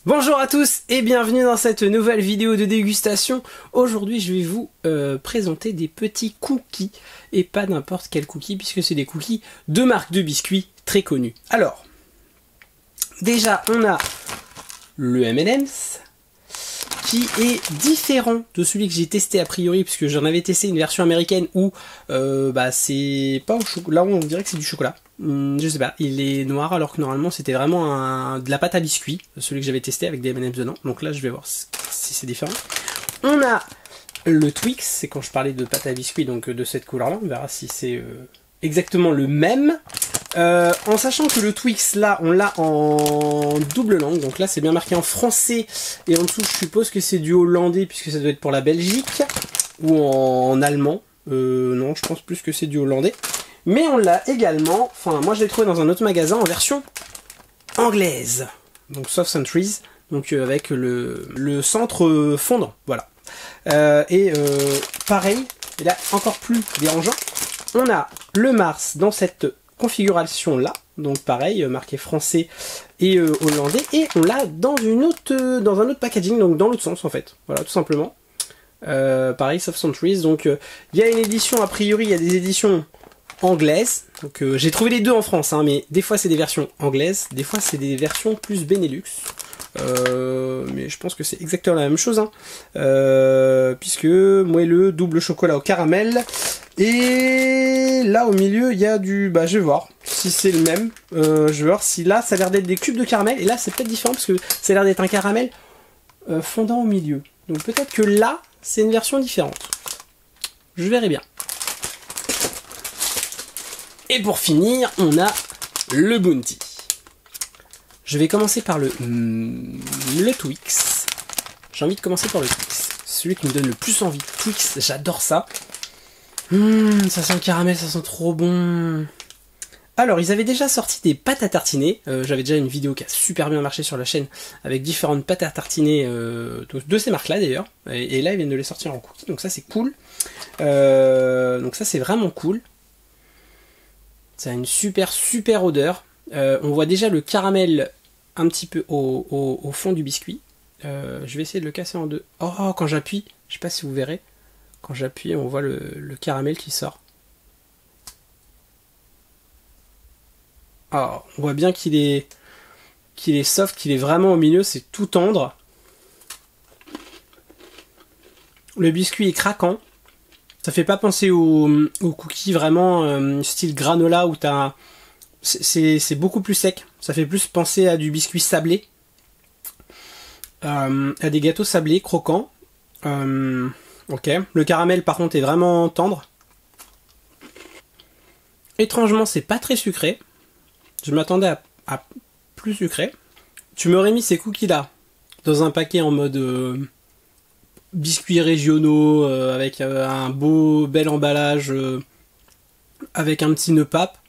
Bonjour à tous et bienvenue dans cette nouvelle vidéo de dégustation. Aujourd'hui je vais vous présenter des petits cookies et pas n'importe quel cookie puisque c'est des cookies de marque de biscuits très connue. Alors, déjà on a le M&M's qui est différent de celui que j'ai testé a priori puisque j'en avais testé une version américaine où c'est pas au chocolat, là on dirait que c'est du chocolat. Je sais pas, il est noir alors que normalement c'était vraiment de la pâte à biscuits, celui que j'avais testé avec des M&M's dedans. Donc là je vais voir si c'est différent. On a le Twix, c'est quand je parlais de pâte à biscuits, donc de cette couleur là, on verra si c'est exactement le même. En sachant que le Twix là on l'a en double langue, donc là c'est bien marqué en français et en dessous je suppose que c'est du hollandais puisque ça doit être pour la Belgique, ou en allemand, non je pense plus que c'est du hollandais. Mais on l'a également, enfin moi je l'ai trouvé dans un autre magasin en version anglaise, donc Soft Centuries, donc avec le centre fondant, voilà. Pareil, et là encore plus dérangeant, on a le Mars dans cette configuration là, donc pareil, marqué français et hollandais, et on l'a dans un autre packaging, donc dans l'autre sens en fait, voilà tout simplement. Pareil, Soft Centuries, donc il y a une édition, a priori il y a des éditions anglaise, donc j'ai trouvé les deux en France, hein, mais des fois c'est des versions anglaises, des fois c'est des versions plus Benelux, mais je pense que c'est exactement la même chose, hein, puisque moelleux, double chocolat au caramel, et là au milieu il y a du, je vais voir si c'est le même, je vais voir si là ça a l'air d'être des cubes de caramel, et là c'est peut-être différent parce que ça a l'air d'être un caramel fondant au milieu, donc peut-être que là c'est une version différente, je verrai bien. Et pour finir, on a le Bounty. Je vais commencer par le Twix. J'ai envie de commencer par le Twix. Celui qui me donne le plus envie. Twix, j'adore ça. Ça sent le caramel, ça sent trop bon. Alors, ils avaient déjà sorti des pâtes à tartiner. J'avais déjà une vidéo qui a super bien marché sur la chaîne avec différentes pâtes à tartiner de ces marques-là d'ailleurs. Et là, ils viennent de les sortir en cookies, donc ça c'est cool. Donc ça c'est vraiment cool. Ça a une super odeur. On voit déjà le caramel un petit peu au fond du biscuit. Je vais essayer de le casser en deux. Oh, quand j'appuie, je sais pas si vous verrez. Quand j'appuie, on voit le caramel qui sort. Oh, on voit bien qu'il est soft, qu'il est vraiment au milieu, c'est tout tendre. Le biscuit est craquant. Ça fait pas penser aux cookies vraiment style granola où c'est beaucoup plus sec. Ça fait plus penser à du biscuit sablé, à des gâteaux sablés croquants. Ok. Le caramel par contre est vraiment tendre. Étrangement, c'est pas très sucré. Je m'attendais à plus sucré. Tu m'aurais mis ces cookies là dans un paquet en mode biscuits régionaux avec un bel emballage avec un petit nœud pape,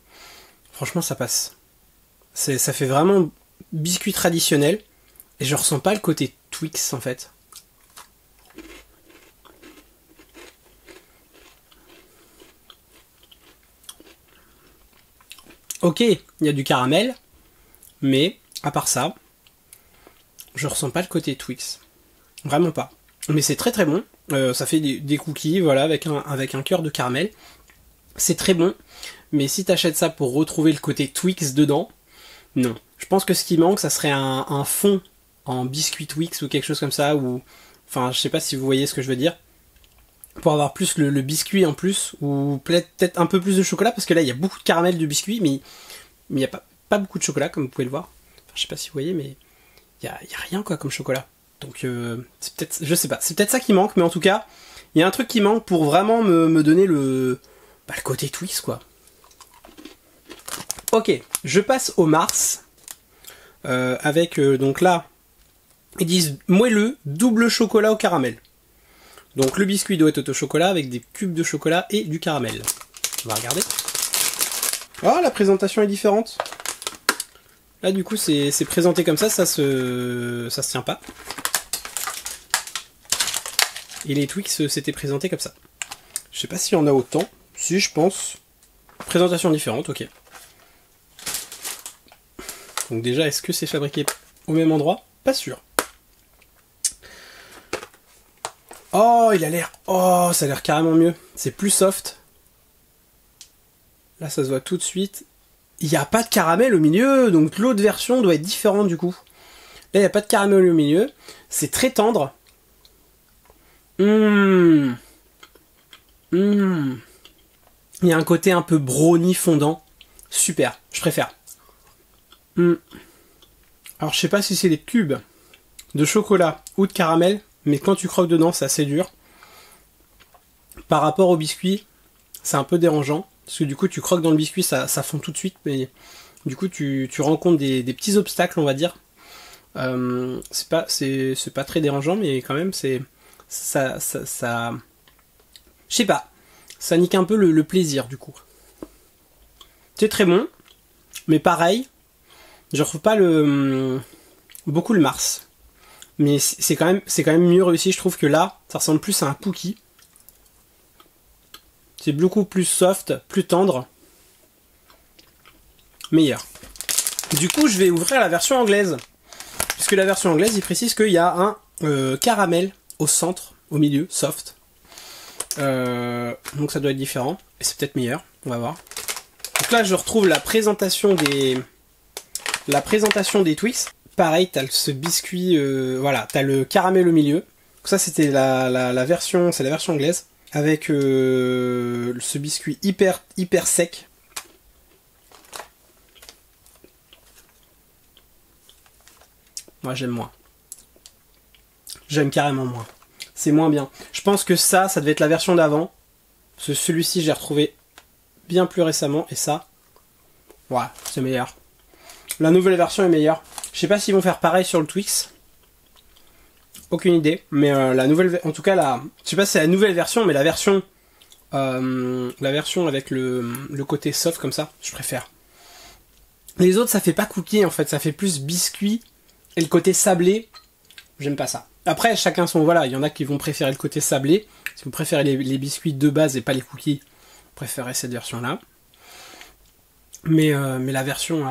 franchement ça passe. Ça fait vraiment biscuit traditionnel et je ressens pas le côté Twix en fait. Ok, il y a du caramel, mais à part ça, je ressens pas le côté Twix. Vraiment pas. Mais c'est très bon, ça fait des cookies voilà, avec un cœur de caramel. C'est très bon, mais si t'achètes ça pour retrouver le côté Twix dedans, non. Je pense que ce qui manque, ça serait un fond en biscuit Twix ou quelque chose comme ça, ou enfin je sais pas si vous voyez ce que je veux dire, pour avoir plus le biscuit en plus, ou peut-être un peu plus de chocolat, parce que là il y a beaucoup de caramel de biscuit, mais il n'y a pas beaucoup de chocolat comme vous pouvez le voir. Enfin, je sais pas si vous voyez, mais il y a rien quoi comme chocolat. Donc c'est peut-être, je sais pas, c'est peut-être ça qui manque, mais en tout cas, il y a un truc qui manque pour vraiment me donner le côté Twix quoi. Ok, je passe au Mars, avec donc là, ils disent moelleux, double chocolat au caramel. Donc le biscuit doit être au chocolat avec des cubes de chocolat et du caramel. On va regarder. Oh, la présentation est différente. Là du coup c'est présenté comme ça se tient pas. Et les Twix s'étaient présentés comme ça. Je sais pas s'il y en a autant. Si, je pense. Présentation différente, ok. Donc déjà, est-ce que c'est fabriqué au même endroit? Pas sûr. Oh, il a l'air... Oh, ça a l'air carrément mieux. C'est plus soft. Là, ça se voit tout de suite. Il n'y a pas de caramel au milieu, donc l'autre version doit être différente du coup. Là, il n'y a pas de caramel au milieu. C'est très tendre. Il y a un côté un peu brownie fondant. Super, je préfère. Alors, je sais pas si c'est des cubes de chocolat ou de caramel, mais quand tu croques dedans, c'est assez dur. Par rapport au biscuit, c'est un peu dérangeant. Parce que du coup, tu croques dans le biscuit, ça fond tout de suite. Mais du coup, tu rencontres des petits obstacles, on va dire. C'est pas très dérangeant, mais quand même, c'est... Ça je sais pas. Ça nique un peu le plaisir, du coup. C'est très bon. Mais pareil, je retrouve pas beaucoup le Mars. Mais c'est quand même mieux réussi, je trouve que là, ça ressemble plus à un cookie. C'est beaucoup plus soft, plus tendre. Meilleur. Du coup, je vais ouvrir la version anglaise. Puisque la version anglaise, il précise qu'il y a un caramel au centre, au milieu, soft. Donc ça doit être différent. Et c'est peut-être meilleur, on va voir. Donc là, je retrouve la présentation des Twix. Pareil, t'as ce biscuit, voilà, t'as le caramel au milieu. Donc ça, c'était la version, c'est la version anglaise. Avec ce biscuit hyper sec. Moi j'aime moins. J'aime carrément moins. C'est moins bien. Je pense que ça devait être la version d'avant. Celui-ci j'ai retrouvé bien plus récemment. Et ça, ouais, c'est meilleur. La nouvelle version est meilleure. Je sais pas s'ils vont faire pareil sur le Twix. Aucune idée, mais la nouvelle, en tout cas je sais pas si c'est la nouvelle version, mais la version avec le côté soft comme ça, je préfère. Les autres, ça fait pas cookie en fait, ça fait plus biscuit et le côté sablé, j'aime pas ça. Après, chacun son, voilà, il y en a qui vont préférer le côté sablé. Si vous préférez les biscuits de base et pas les cookies, vous préférez cette version là. Mais la version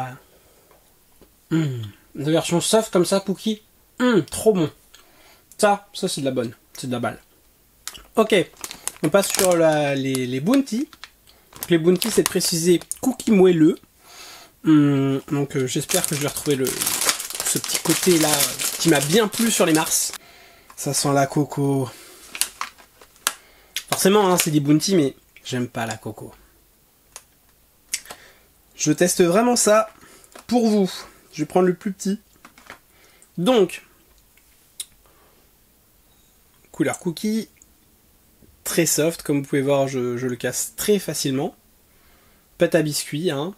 la version soft comme ça, cookie, trop bon. Ça c'est de la bonne, c'est de la balle. Ok, on passe sur les Bounty. Donc, les Bounty, c'est précisé cookie moelleux. Donc j'espère que je vais retrouver ce petit côté là qui m'a bien plu sur les Mars. Ça sent la coco. Forcément, hein, c'est des Bounty, mais j'aime pas la coco. Je teste vraiment ça pour vous. Je vais prendre le plus petit. Donc, couleur cookie, très soft, comme vous pouvez voir, je le casse très facilement. Pâte à biscuit, hein.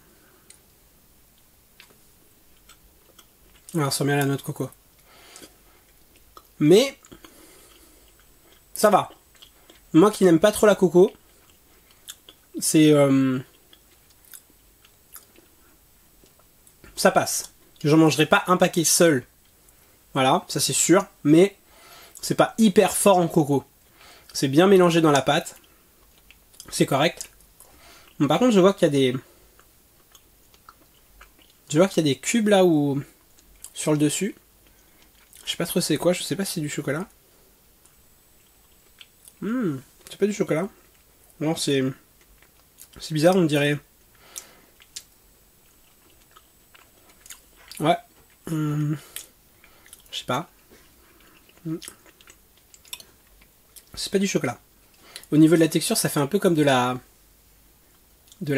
Alors, ça sent bien la noix de coco. Mais, ça va. Moi qui n'aime pas trop la coco, c'est... ça passe. J'en mangerai pas un paquet seul. Voilà, ça c'est sûr, mais... c'est pas hyper fort en coco. C'est bien mélangé dans la pâte. C'est correct. Bon, par contre, je vois qu'il y a des... je vois qu'il y a des cubes là où... sur le dessus. Je sais pas trop c'est quoi, je sais pas si c'est du chocolat. C'est pas du chocolat. Non, c'est bizarre, on dirait... ouais. Je sais pas. C'est pas du chocolat. Au niveau de la texture, ça fait un peu comme de la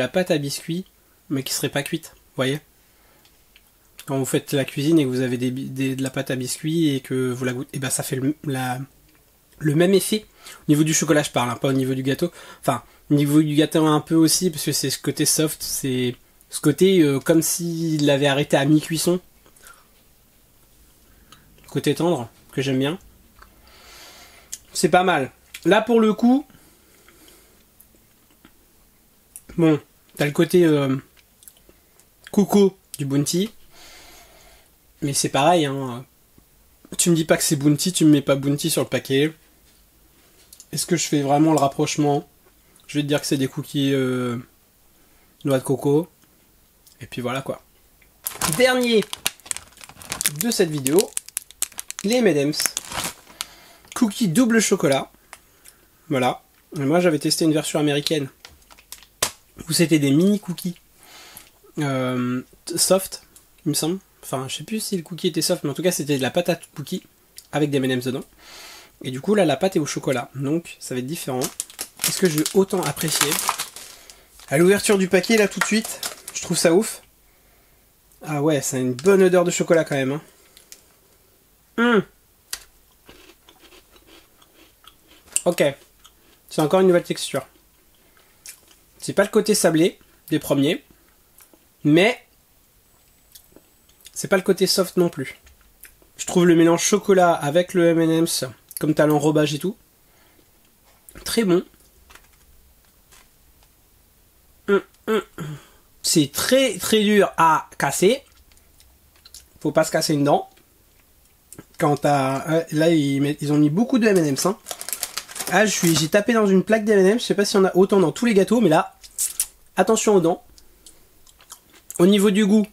pâte à biscuits, mais qui serait pas cuite. Vous voyez? Quand vous faites la cuisine et que vous avez de la pâte à biscuits et que vous la goûtez, et ben ça fait le même effet. Au niveau du chocolat, je parle, hein, pas au niveau du gâteau. Enfin, au niveau du gâteau un peu aussi, parce que c'est ce côté soft, c'est ce côté comme s'il l'avait arrêté à mi-cuisson. Côté tendre, que j'aime bien. C'est pas mal. Là, pour le coup, bon, t'as le côté coco du Bounty. Mais c'est pareil, hein. Tu me dis pas que c'est Bounty, tu me mets pas Bounty sur le paquet. Est-ce que je fais vraiment le rapprochement? Je vais te dire que c'est des cookies noix de coco. Et puis voilà quoi. Dernier de cette vidéo, les M&M's. Cookies double chocolat. Voilà. Et moi j'avais testé une version américaine où c'était des mini cookies soft, il me semble. Enfin, je sais plus si le cookie était soft, mais en tout cas c'était de la pâte à cookie avec des M&M's dedans. Et du coup là la pâte est au chocolat, donc ça va être différent. Est-ce que je vais autant apprécier? À l'ouverture du paquet là tout de suite, je trouve ça ouf. Ah ouais, ça a une bonne odeur de chocolat quand même. Ok, c'est encore une nouvelle texture. C'est pas le côté sablé des premiers, mais c'est pas le côté soft non plus. Je trouve le mélange chocolat avec le M&M's, comme t'as l'enrobage et tout, très bon. C'est très très dur à casser. Faut pas se casser une dent. Quand t'as... Là, ils ont mis beaucoup de M&M's. Hein. Ah, j'ai tapé dans une plaque d'M&M's. Je sais pas s'il y en a autant dans tous les gâteaux, mais là, attention aux dents. Au niveau du goût,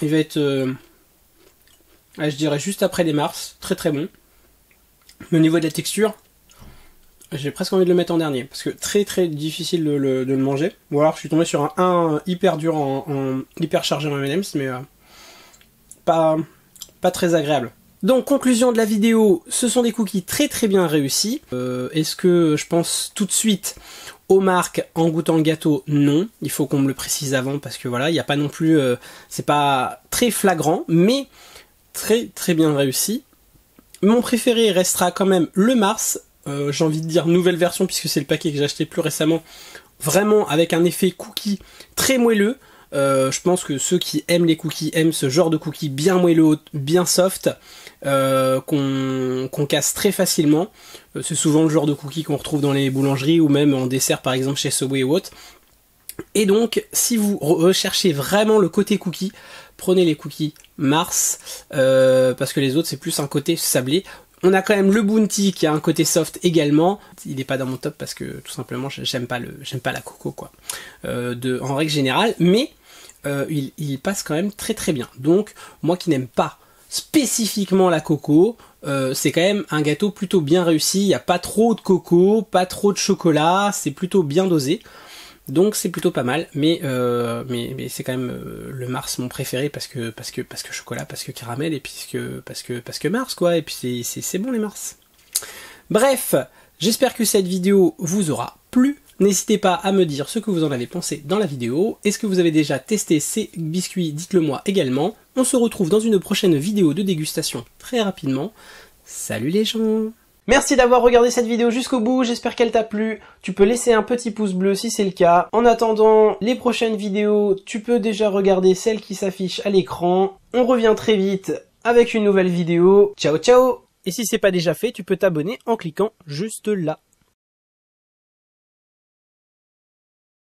il va être... je dirais juste après les Mars. Très très bon. Mais au niveau de la texture, j'ai presque envie de le mettre en dernier. Parce que très très difficile de le manger. Ou alors je suis tombé sur un hyper dur, en hyper chargé en M&M's, mais pas très agréable. Donc conclusion de la vidéo, ce sont des cookies très très bien réussis. Est-ce que je pense tout de suite aux marques en goûtant le gâteau? Non, il faut qu'on me le précise avant parce que voilà, il n'y a pas non plus, c'est pas très flagrant, mais très très bien réussi. Mon préféré restera quand même le Mars, j'ai envie de dire nouvelle version puisque c'est le paquet que j'ai acheté plus récemment, vraiment avec un effet cookie très moelleux. Je pense que ceux qui aiment les cookies aiment ce genre de cookies bien moelleux, bien soft, qu'on casse très facilement. C'est souvent le genre de cookies qu'on retrouve dans les boulangeries ou même en dessert par exemple chez Subway ou autre. Et donc si vous recherchez vraiment le côté cookie, prenez les cookies Mars, parce que les autres c'est plus un côté sablé. On a quand même le Bounty qui a un côté soft également. Il n'est pas dans mon top parce que tout simplement j'aime pas la coco quoi. En règle générale, mais il passe quand même très très bien. Donc moi qui n'aime pas spécifiquement la coco, c'est quand même un gâteau plutôt bien réussi. Il n'y a pas trop de coco, pas trop de chocolat, c'est plutôt bien dosé. Donc c'est plutôt pas mal, mais c'est quand même le Mars mon préféré parce que chocolat, parce que caramel et parce que Mars quoi, et puis c'est bon les Mars. Bref, j'espère que cette vidéo vous aura plu. N'hésitez pas à me dire ce que vous en avez pensé dans la vidéo. Est-ce que vous avez déjà testé ces biscuits? Dites-le moi également. On se retrouve dans une prochaine vidéo de dégustation très rapidement. Salut les gens! Merci d'avoir regardé cette vidéo jusqu'au bout, j'espère qu'elle t'a plu. Tu peux laisser un petit pouce bleu si c'est le cas. En attendant les prochaines vidéos, tu peux déjà regarder celles qui s'affichent à l'écran. On revient très vite avec une nouvelle vidéo. Ciao ciao! Et si c'est pas déjà fait, tu peux t'abonner en cliquant juste là.